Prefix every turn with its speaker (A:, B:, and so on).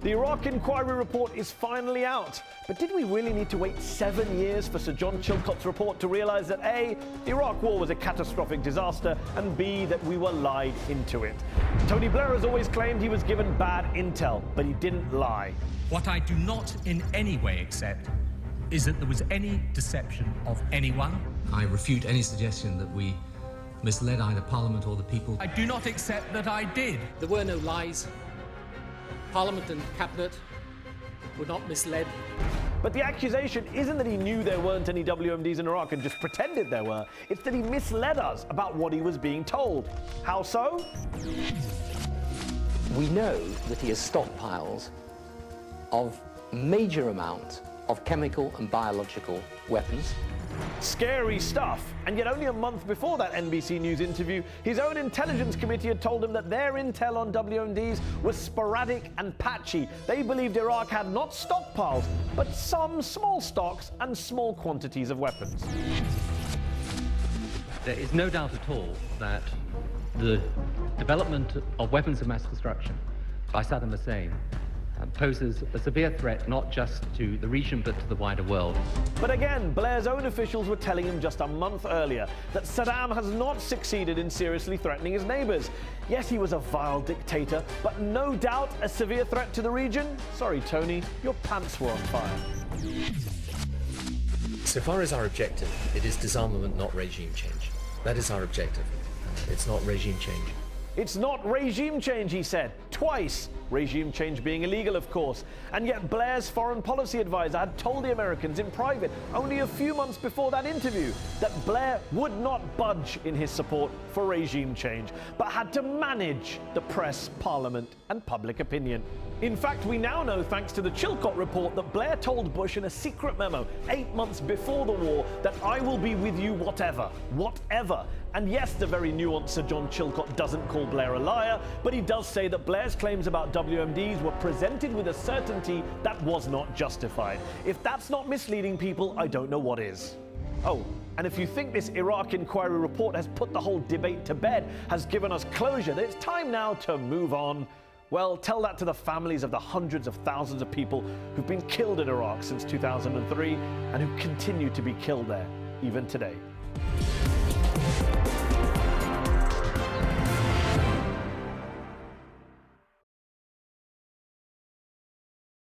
A: The Iraq Inquiry report is finally out. But did we really need to wait 7 years for Sir John Chilcot's report to realise that A, the Iraq War was a catastrophic disaster, and B, that we were lied into it? Tony Blair has always claimed he was given bad intel, but he didn't lie.
B: What I do not in any way accept is that there was any deception of anyone.
C: I refute any suggestion that we misled either Parliament or the people.
B: I do not accept that I did.
D: There were no lies. Parliament and Cabinet were not misled.
A: But the accusation isn't that he knew there weren't any WMDs in Iraq and just pretended there were. It's that he misled us about what he was being told. How so?
E: We know that he has stockpiles of major amounts of chemical and biological weapons.
A: Scary stuff. And yet only a month before that NBC News interview, his own intelligence committee had told him that their intel on WMDs was sporadic and patchy. They believed Iraq had not stockpiles, but some small stocks and small quantities of weapons.
F: There is no doubt at all that the development of weapons of mass destruction by Saddam Hussein poses a severe threat not just to the region but to the wider world.
A: But again, Blair's own officials were telling him just a month earlier that Saddam has not succeeded in seriously threatening his neighbours. Yes, he was a vile dictator, but no doubt a severe threat to the region? Sorry, Tony, your pants were on fire.
G: So far as our objective, it is disarmament, not regime change. That is our objective. It's not regime change.
A: It's not regime change, he said, twice. Regime change being illegal, of course. And yet Blair's foreign policy advisor had told the Americans in private, only a few months before that interview, that Blair would not budge in his support for regime change, but had to manage the press, parliament, and public opinion. In fact, we now know, thanks to the Chilcot report, that Blair told Bush in a secret memo 8 months before the war that I will be with you whatever. Whatever. And yes, the very nuanced Sir John Chilcot doesn't call Blair a liar, but he does say that Blair's claims about WMDs were presented with a certainty that was not justified. If that's not misleading people, I don't know what is. Oh, and if you think this Iraq Inquiry report has put the whole debate to bed, has given us closure, that it's time now to move on, well, tell that to the families of the hundreds of thousands of people who've been killed in Iraq since 2003 and who continue to be killed there, even today.